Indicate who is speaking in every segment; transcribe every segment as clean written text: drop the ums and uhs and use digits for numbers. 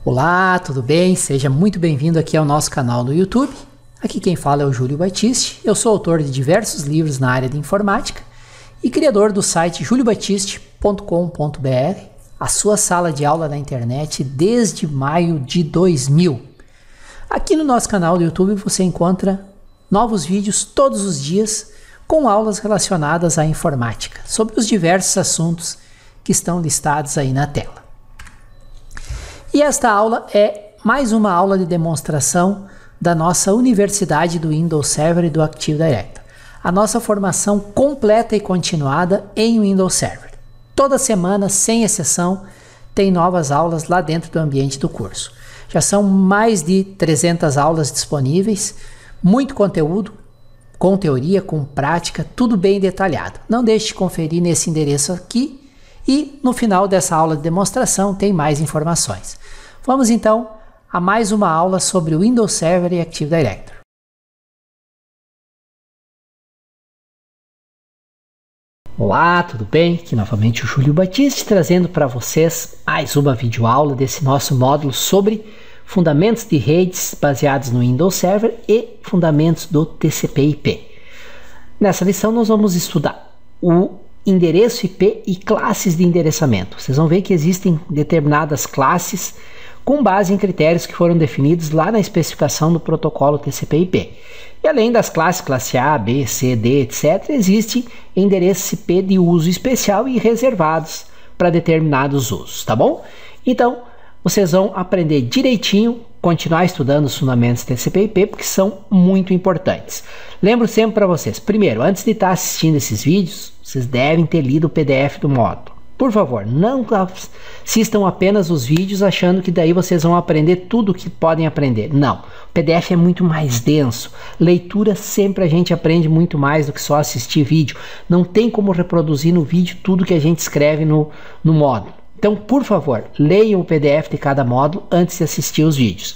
Speaker 1: Olá, tudo bem? Seja muito bem-vindo aqui ao nosso canal no YouTube. Aqui quem fala é o Júlio Batiste. Eu sou autor de diversos livros na área de informática e criador do site juliobatiste.com.br, a sua sala de aula na internet desde maio de 2000. Aqui no nosso canal do YouTube você encontra novos vídeos todos os dias com aulas relacionadas à informática, sobre os diversos assuntos que estão listados aí na tela. E esta aula é mais uma aula de demonstração da nossa Universidade do Windows Server e do Active Directory. A nossa formação completa e continuada em Windows Server. Toda semana, sem exceção, tem novas aulas lá dentro do ambiente do curso. Já são mais de 300 aulas disponíveis, muito conteúdo, com teoria, com prática, tudo bem detalhado. Não deixe de conferir nesse endereço aqui e no final dessa aula de demonstração tem mais informações. Vamos então a mais uma aula sobre o Windows Server e Active Directory. Olá, tudo bem? Aqui novamente o Júlio Batiste trazendo para vocês mais uma videoaula desse nosso módulo sobre fundamentos de redes baseados no Windows Server e fundamentos do TCP/IP. Nessa lição nós vamos estudar o endereço IP e classes de endereçamento. Vocês vão ver que existem determinadas classes com base em critérios que foram definidos lá na especificação do protocolo TCP/IP. E além das classes classe A, B, C, D, etc., existem endereços IP de uso especial e reservados para determinados usos, tá bom? Então, vocês vão aprender direitinho, continuar estudando os fundamentos TCP/IP, porque são muito importantes. Lembro sempre para vocês, primeiro, antes de estar assistindo esses vídeos, vocês devem ter lido o PDF do módulo. Por favor, não assistam apenas os vídeos achando que daí vocês vão aprender tudo o que podem aprender. Não, o PDF é muito mais denso. Leitura sempre a gente aprende muito mais do que só assistir vídeo. Não tem como reproduzir no vídeo tudo que a gente escreve no módulo. Então, por favor, leiam o PDF de cada módulo antes de assistir os vídeos.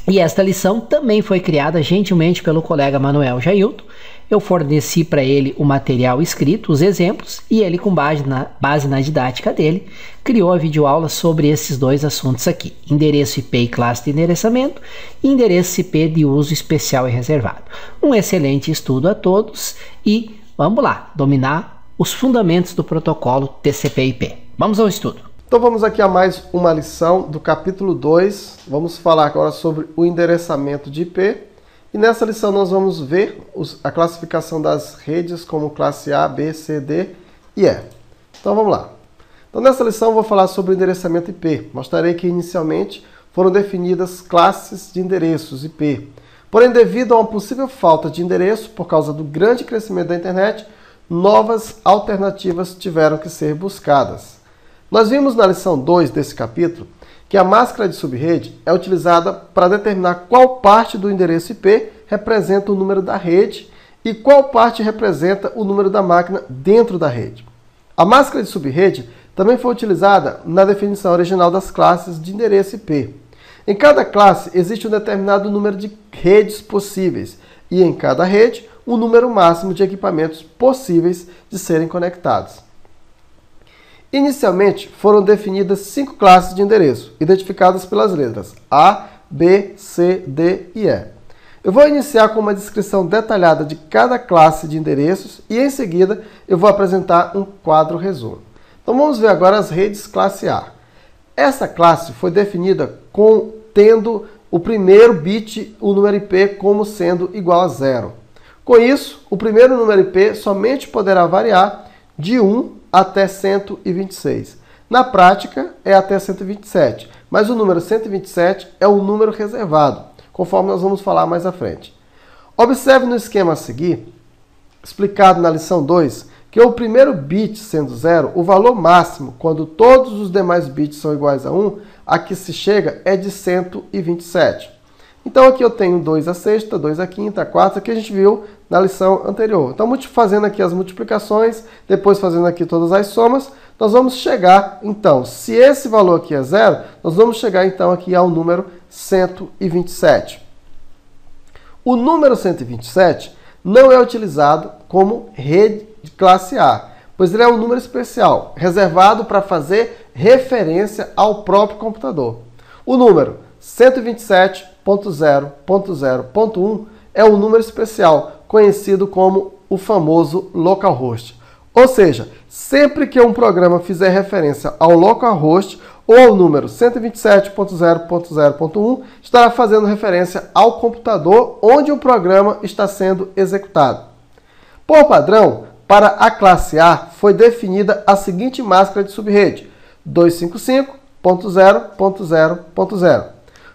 Speaker 1: E esta lição também foi criada gentilmente pelo colega Manuel Jailton. Eu forneci para ele o material escrito, os exemplos, e ele, com base na didática dele, criou a videoaula sobre esses dois assuntos aqui. Endereço IP e classe de endereçamento e endereço IP de uso especial e reservado. Um excelente estudo a todos e vamos lá, dominar os fundamentos do protocolo TCP/IP. Vamos ao estudo.
Speaker 2: Então vamos aqui a mais uma lição do capítulo 2. Vamos falar agora sobre o endereçamento de IP. E nessa lição nós vamos ver a classificação das redes como classe A, B, C, D e E. Então vamos lá. Então nessa lição eu vou falar sobre o endereçamento IP. Mostrarei que inicialmente foram definidas classes de endereços IP. Porém, devido a uma possível falta de endereço por causa do grande crescimento da internet, novas alternativas tiveram que ser buscadas. Nós vimos na lição 2 desse capítulo que a máscara de subrede é utilizada para determinar qual parte do endereço IP representa o número da rede e qual parte representa o número da máquina dentro da rede. A máscara de subrede também foi utilizada na definição original das classes de endereço IP. Em cada classe existe um determinado número de redes possíveis e em cada rede um número máximo de equipamentos possíveis de serem conectados. Inicialmente, foram definidas 5 classes de endereço, identificadas pelas letras A, B, C, D e E. Eu vou iniciar com uma descrição detalhada de cada classe de endereços e, em seguida, eu vou apresentar um quadro resumo. Então, vamos ver agora as redes classe A. Essa classe foi definida tendo o primeiro bit, o número IP, como sendo igual a 0. Com isso, o primeiro número IP somente poderá variar de 1 até 126. Na prática, é até 127, mas o número 127 é um número reservado, conforme nós vamos falar mais à frente. Observe no esquema a seguir, explicado na lição 2, que o primeiro bit sendo 0, o valor máximo, quando todos os demais bits são iguais a 1, a que se chega é de 127. Então aqui eu tenho 2 à sexta, 2 à quinta, 4, que a gente viu na lição anterior. Então fazendo aqui as multiplicações, depois fazendo aqui todas as somas, nós vamos chegar, então, se esse valor aqui é 0, nós vamos chegar então aqui ao número 127. O número 127 não é utilizado como rede de classe A, pois ele é um número especial, reservado para fazer referência ao próprio computador. O número 127.0.0.1 é um número especial, conhecido como o famoso localhost. Ou seja, sempre que um programa fizer referência ao localhost ou ao número 127.0.0.1, estará fazendo referência ao computador onde o programa está sendo executado. Por padrão, para a classe A foi definida a seguinte máscara de subrede, 255.0.0.0.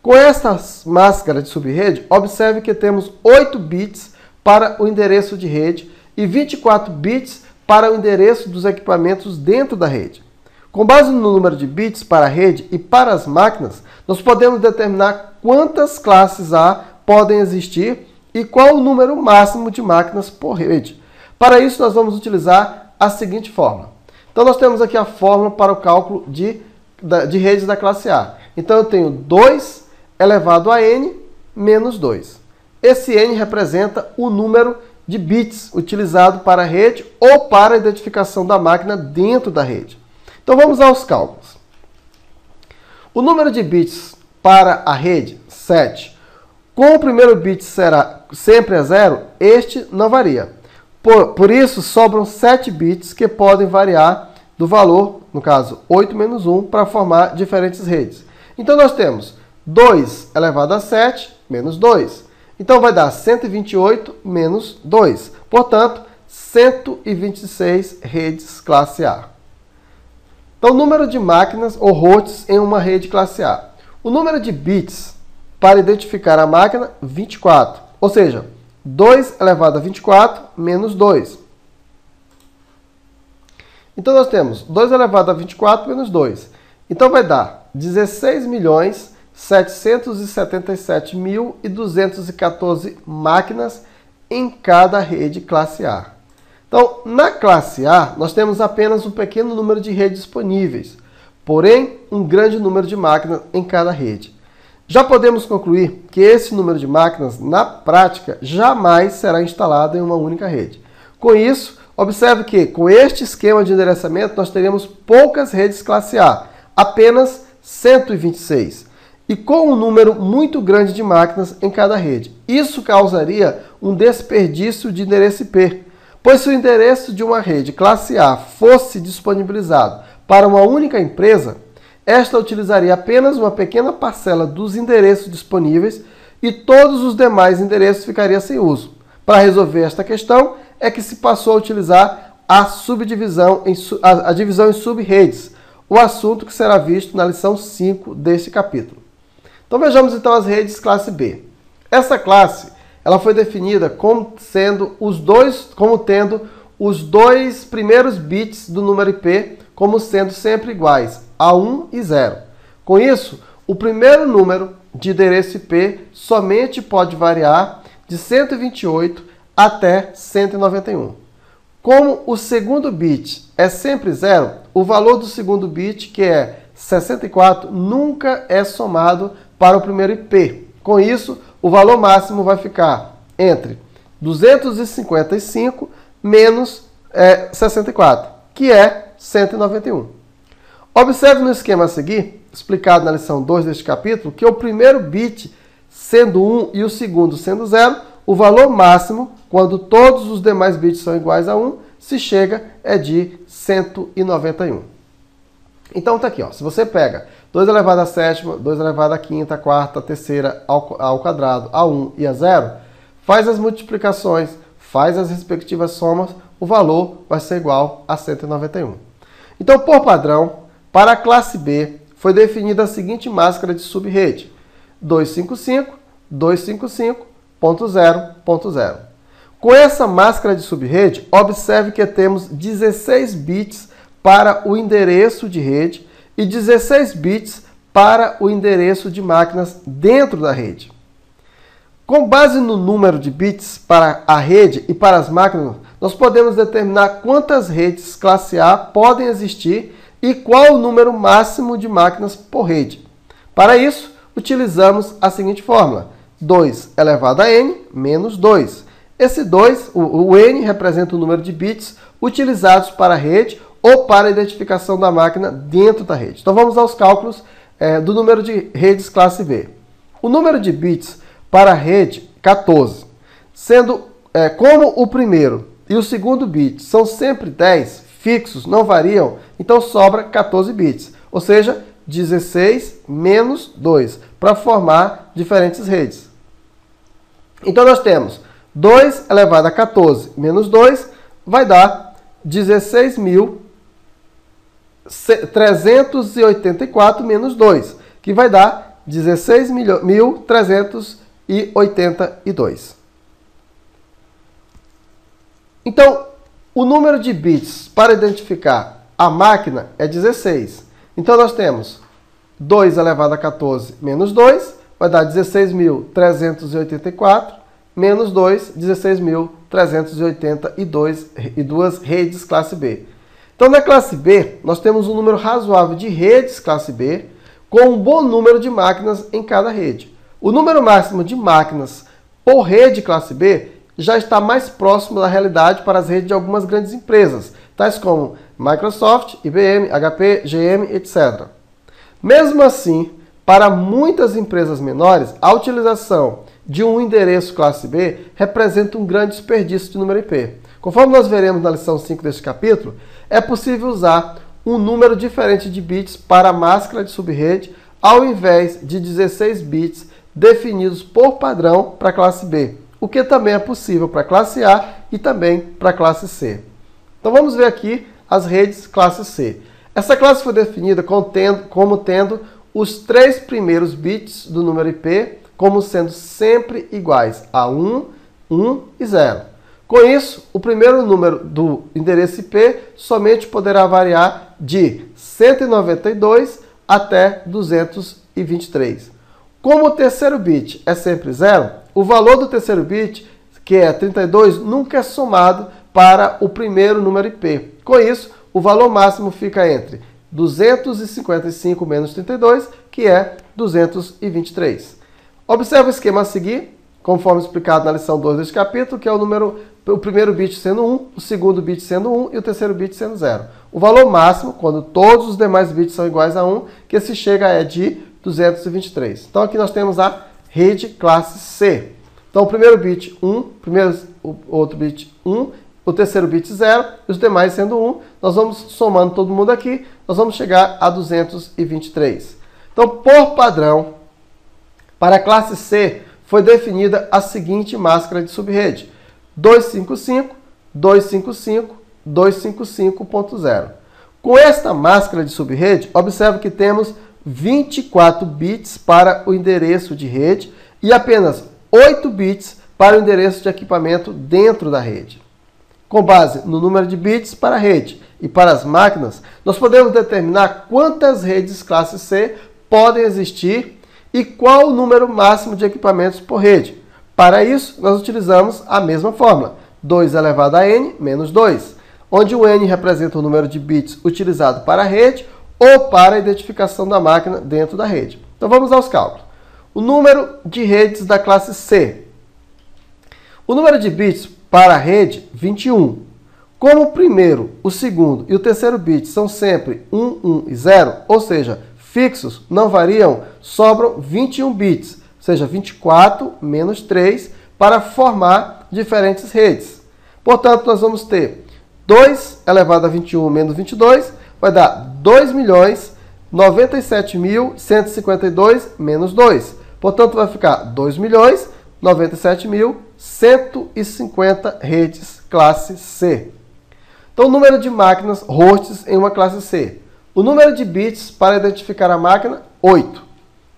Speaker 2: Com esta máscara de subrede, observe que temos 8 bits para o endereço de rede e 24 bits para o endereço dos equipamentos dentro da rede. Com base no número de bits para a rede e para as máquinas, nós podemos determinar quantas classes A podem existir e qual o número máximo de máquinas por rede. Para isso, nós vamos utilizar a seguinte fórmula. Então, nós temos aqui a fórmula para o cálculo de redes da classe A. Então, eu tenho 2 elevado a n menos 2. Esse n representa o número de bits utilizado para a rede ou para a identificação da máquina dentro da rede. Então, vamos aos cálculos. O número de bits para a rede, 7. Como o primeiro bit será sempre a 0, este não varia. Por isso, sobram 7 bits que podem variar do valor, no caso, 8 menos 1, para formar diferentes redes. Então, nós temos 2 elevado a 7 menos 2. Então, vai dar 128 menos 2. Portanto, 126 redes classe A. Então, o número de máquinas ou hosts em uma rede classe A. O número de bits para identificar a máquina, 24. Ou seja, 2 elevado a 24 menos 2. Então, nós temos 2 elevado a 24 menos 2. Então, vai dar 16.777.214 máquinas em cada rede classe A. Então, na classe A, nós temos apenas um pequeno número de redes disponíveis, porém, um grande número de máquinas em cada rede. Já podemos concluir que esse número de máquinas, na prática, jamais será instalado em uma única rede. Com isso, observe que, com este esquema de endereçamento, nós teremos poucas redes classe A, apenas 126, e com um número muito grande de máquinas em cada rede. Isso causaria um desperdício de endereço IP, pois se o endereço de uma rede classe A fosse disponibilizado para uma única empresa, esta utilizaria apenas uma pequena parcela dos endereços disponíveis e todos os demais endereços ficariam sem uso. Para resolver esta questão, é que se passou a utilizar a divisão em sub-redes, o assunto que será visto na lição 5 deste capítulo. Então vejamos então as redes classe B. Essa classe ela foi definida como tendo os dois primeiros bits do número IP como sendo sempre iguais a 1 e 0. Com isso, o primeiro número de endereço IP somente pode variar de 128 até 191. Como o segundo bit é sempre 0, o valor do segundo bit, que é 64, nunca é somado para o primeiro IP. Com isso, o valor máximo vai ficar entre 255 menos 64, que é 191. Observe no esquema a seguir, explicado na lição 2 deste capítulo, que o primeiro bit sendo 1 e o segundo sendo 0, o valor máximo, quando todos os demais bits são iguais a 1, se chega é de 191. Então está aqui, ó, se você pega 2 elevado a sétima, 2 elevado a quinta, a quarta, a terceira ao quadrado, a 1 e a 0, faz as multiplicações, faz as respectivas somas, o valor vai ser igual a 191. Então, por padrão, para a classe B, foi definida a seguinte máscara de subrede, 255.255.0.0. Com essa máscara de subrede, observe que temos 16 bits para o endereço de rede e 16 bits para o endereço de máquinas dentro da rede. Com base no número de bits para a rede e para as máquinas, nós podemos determinar quantas redes classe A podem existir e qual o número máximo de máquinas por rede. Para isso, utilizamos a seguinte fórmula, 2 elevado a n menos 2. Esse 2, o n, representa o número de bits utilizados para a rede ou para a identificação da máquina dentro da rede. Então vamos aos cálculos do número de redes classe B. O número de bits para a rede 14, sendo como o primeiro e o segundo bit são sempre 10, fixos, não variam, então sobra 14 bits, ou seja, 16 menos 2, para formar diferentes redes. Então nós temos 2 elevado a 14 menos 2 vai dar 16.384 menos 2, que vai dar 16.382. Então, o número de bits para identificar a máquina é 16. Então, nós temos 2 elevado a 14 menos 2, vai dar 16.384, menos 2, 16.382 redes classe B. Então, na classe B, nós temos um número razoável de redes classe B, com um bom número de máquinas em cada rede. O número máximo de máquinas por rede classe B já está mais próximo da realidade para as redes de algumas grandes empresas, tais como Microsoft, IBM, HP, GM, etc. Mesmo assim, para muitas empresas menores, a utilização de um endereço classe B representa um grande desperdício de número IP. Conforme nós veremos na lição 5 deste capítulo, é possível usar um número diferente de bits para a máscara de subrede, ao invés de 16 bits definidos por padrão para a classe B, o que também é possível para a classe A e também para a classe C. Então vamos ver aqui as redes classe C. Essa classe foi definida como tendo os 3 primeiros bits do número IP como sendo sempre iguais a 1, 1 e 0. Com isso, o primeiro número do endereço IP somente poderá variar de 192 até 223. Como o terceiro bit é sempre 0, o valor do terceiro bit, que é 32, nunca é somado para o primeiro número IP. Com isso, o valor máximo fica entre 255 menos 32, que é 223. Observe o esquema a seguir, conforme explicado na lição 2 deste capítulo, que é o primeiro bit sendo 1, o segundo bit sendo 1 e o terceiro bit sendo 0. O valor máximo, quando todos os demais bits são iguais a 1, que se chega é de 223. Então aqui nós temos a rede classe C. Então o primeiro bit 1, o outro bit 1, o terceiro bit 0, e os demais sendo 1. Nós vamos somando todo mundo aqui, nós vamos chegar a 223. Então, por padrão, para a classe C, foi definida a seguinte máscara de subrede: 255, 255, 255.0. Com esta máscara de subrede, observe que temos 24 bits para o endereço de rede e apenas 8 bits para o endereço de equipamento dentro da rede. Com base no número de bits para a rede e para as máquinas, nós podemos determinar quantas redes classe C podem existir e qual o número máximo de equipamentos por rede. Para isso, nós utilizamos a mesma fórmula, 2 elevado a n menos 2, onde o n representa o número de bits utilizado para a rede ou para a identificação da máquina dentro da rede. Então vamos aos cálculos. O número de redes da classe C. O número de bits para a rede, 21. Como o primeiro, o segundo e o terceiro bit são sempre 1, 1 e 0, ou seja, fixos, não variam, sobram 21 bits, ou seja, 24 menos 3, para formar diferentes redes. Portanto, nós vamos ter 2 elevado a 21 menos 22, vai dar 2.097.152 menos 2. Portanto, vai ficar 2.097.150 redes classe C. Então, o número de máquinas hosts em uma classe C. O número de bits para identificar a máquina, 8.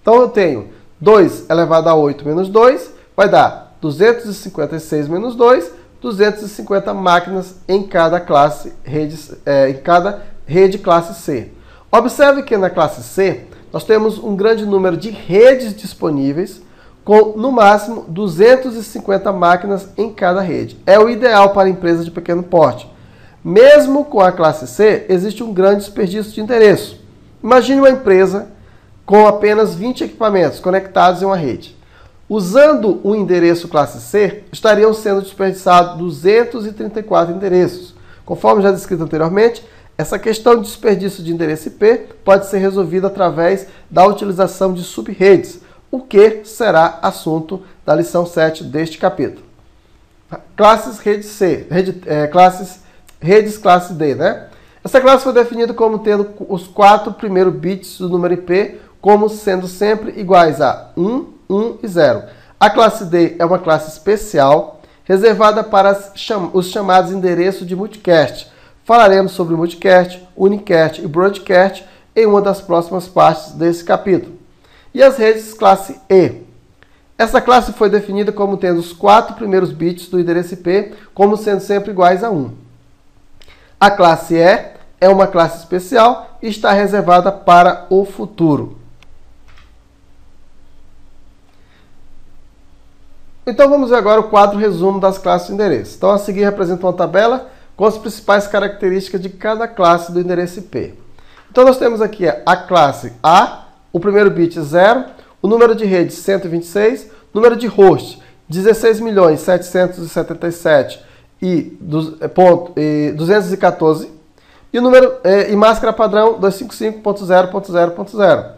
Speaker 2: Então, eu tenho 2 elevado a 8 menos 2, vai dar 256 menos 2, 250 máquinas em cada classe, rede classe C. Observe que na classe C, nós temos um grande número de redes disponíveis, com no máximo 250 máquinas em cada rede. É o ideal para empresas de pequeno porte. Mesmo com a classe C, existe um grande desperdício de endereço. Imagine uma empresa com apenas 20 equipamentos conectados em uma rede. Usando o endereço classe C, estariam sendo desperdiçados 234 endereços. Conforme já descrito anteriormente, Essa questão de desperdício de endereço IP pode ser resolvida através da utilização de subredes, o que será assunto da lição 7 deste capítulo. Classes rede C, redes classe D, né? Essa classe foi definida como tendo os 4 primeiros bits do número IP como sendo sempre iguais a 1, 1 e 0. A classe D é uma classe especial, reservada para os chamados endereços de multicast. Falaremos sobre multicast, unicast e broadcast em uma das próximas partes desse capítulo. E as redes classe E. Essa classe foi definida como tendo os 4 primeiros bits do endereço IP como sendo sempre iguais a 1. A classe E é uma classe especial e está reservada para o futuro. Então vamos ver agora o quadro resumo das classes de endereço. Então a seguir representa uma tabela com as principais características de cada classe do endereço IP. Então nós temos aqui a classe A, o primeiro bit 0, o número de rede 126, número de host 16.777.214 e o número e máscara padrão 255.0.0.0.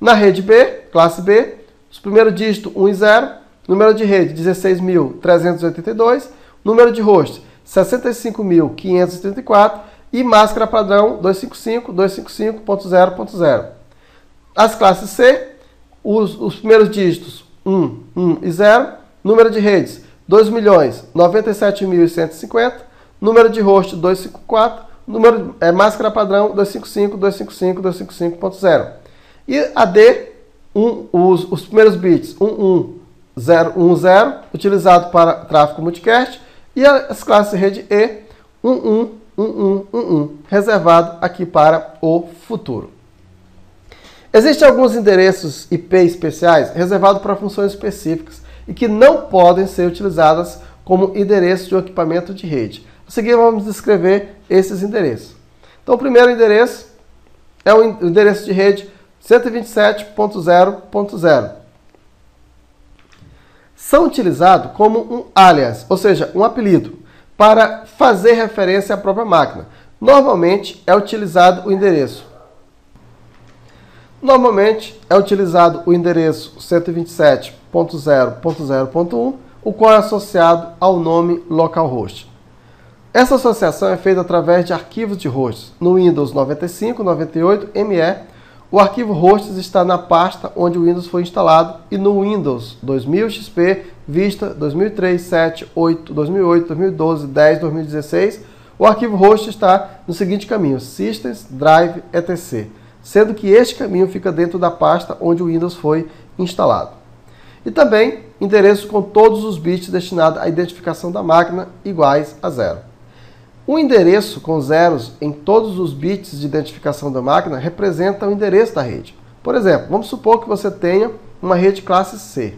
Speaker 2: Na rede B, classe B, os primeiros dígitos 1 e 0, número de rede 16.382, número de host 65.534 e máscara padrão 255.255.0.0. As classes C, os primeiros dígitos 1, 1 e 0, número de redes 2.097.150, número de host 254, máscara padrão 255.255.255.0. E a D, os primeiros bits 11010, utilizado para tráfego multicast, e as classes rede E, 111111, reservado aqui para o futuro. Existem alguns endereços IP especiais reservados para funções específicas e que não podem ser utilizadas como endereço de um equipamento de rede. A seguir vamos descrever esses endereços. Então o primeiro endereço é o endereço de rede 127.0.0. São utilizados como um alias, ou seja, um apelido, para fazer referência à própria máquina. Normalmente é utilizado o endereço 127.0.0.1, o qual é associado ao nome localhost. Essa associação é feita através de arquivos de hosts. No Windows 95, 98, ME, o arquivo hosts está na pasta onde o Windows foi instalado, e no Windows 2000 XP, Vista, 2003, 7, 8, 2008, 2012, 10, 2016, o arquivo host está no seguinte caminho: Systems, Drive, etc., sendo que este caminho fica dentro da pasta onde o Windows foi instalado. E também endereço com todos os bits destinados à identificação da máquina iguais a 0. O endereço com zeros em todos os bits de identificação da máquina representa o endereço da rede. Por exemplo, vamos supor que você tenha uma rede classe C.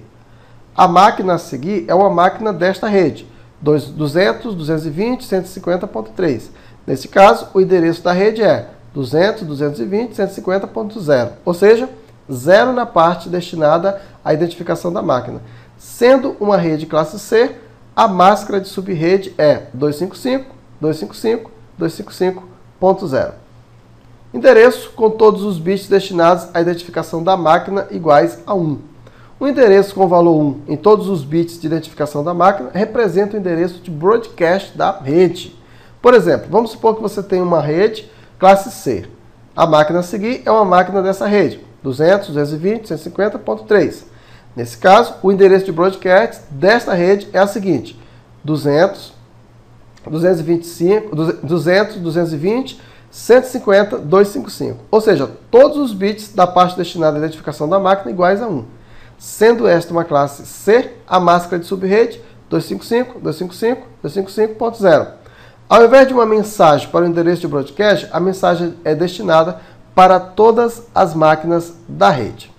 Speaker 2: A máquina a seguir é uma máquina desta rede, 200.220.150.3. Nesse caso, o endereço da rede é 200.220.150.0, ou seja, 0 na parte destinada à identificação da máquina. Sendo uma rede classe C, a máscara de subrede é 255.255.255.0. Endereço com todos os bits destinados à identificação da máquina iguais a 1. O endereço com valor 1 em todos os bits de identificação da máquina representa o endereço de broadcast da rede. Por exemplo, vamos supor que você tem uma rede classe C. A máquina a seguir é uma máquina dessa rede, 200.220.150.3. Nesse caso, o endereço de broadcast desta rede é a seguinte: 200.220.150.255. Ou seja, todos os bits da parte destinada à identificação da máquina iguais a 1. Sendo esta uma classe C, a máscara de subrede 255.255.255.0. Ao invés de uma mensagem para o endereço de broadcast, a mensagem é destinada para todas as máquinas da rede.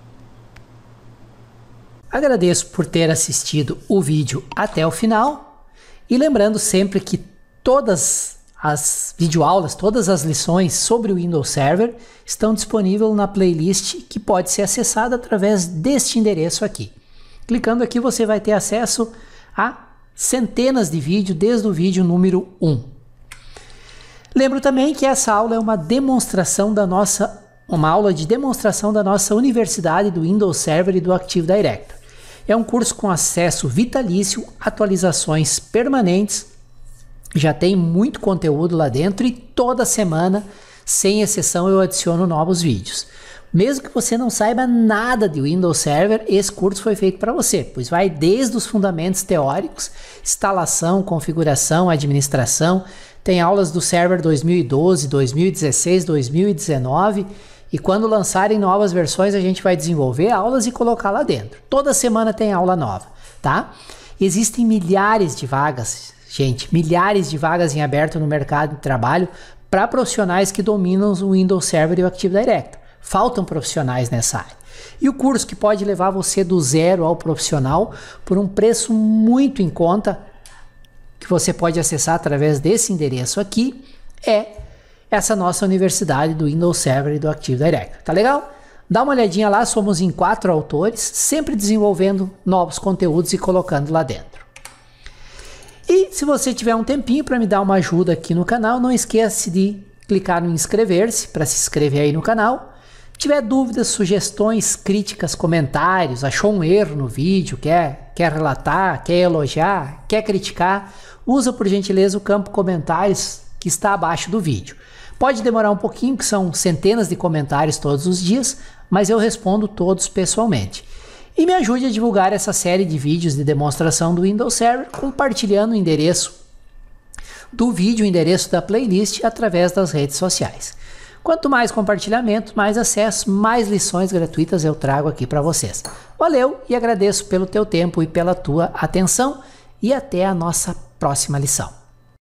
Speaker 1: Agradeço por ter assistido o vídeo até o final e lembrando sempre que todas as videoaulas, todas as lições sobre o Windows Server estão disponíveis na playlist que pode ser acessada através deste endereço aqui. Clicando aqui você vai ter acesso a centenas de vídeos desde o vídeo número 1. Lembro também que essa aula é uma aula de demonstração da nossa universidade do Windows Server e do Active Directory. É um curso com acesso vitalício, atualizações permanentes, já tem muito conteúdo lá dentro e toda semana, sem exceção, eu adiciono novos vídeos. Mesmo que você não saiba nada de Windows Server, esse curso foi feito para você, pois vai desde os fundamentos teóricos, instalação, configuração, administração, tem aulas do Server 2012, 2016, 2019 e quando lançarem novas versões a gente vai desenvolver aulas e colocar lá dentro. Toda semana tem aula nova, tá? Existem milhares de vagas, gente, milhares de vagas em aberto no mercado de trabalho para profissionais que dominam o Windows Server e o Active Directory. Faltam profissionais nessa área. E o curso que pode levar você do zero ao profissional por um preço muito em conta, que você pode acessar através desse endereço aqui, é essa nossa universidade do Windows Server e do Active Directory. Tá legal? Dá uma olhadinha lá, somos em 4 autores, sempre desenvolvendo novos conteúdos e colocando lá dentro. E se você tiver um tempinho para me dar uma ajuda aqui no canal, não esqueça de clicar no inscrever-se para se inscrever aí no canal. Se tiver dúvidas, sugestões, críticas, comentários, achou um erro no vídeo, quer relatar, quer elogiar, quer criticar, usa por gentileza o campo comentários que está abaixo do vídeo. Pode demorar um pouquinho, que são centenas de comentários todos os dias, mas eu respondo todos pessoalmente. E me ajude a divulgar essa série de vídeos de demonstração do Windows Server, compartilhando o endereço do vídeo, o endereço da playlist, através das redes sociais. Quanto mais compartilhamento, mais acesso, mais lições gratuitas eu trago aqui para vocês. Valeu e agradeço pelo teu tempo e pela tua atenção e até a nossa próxima lição.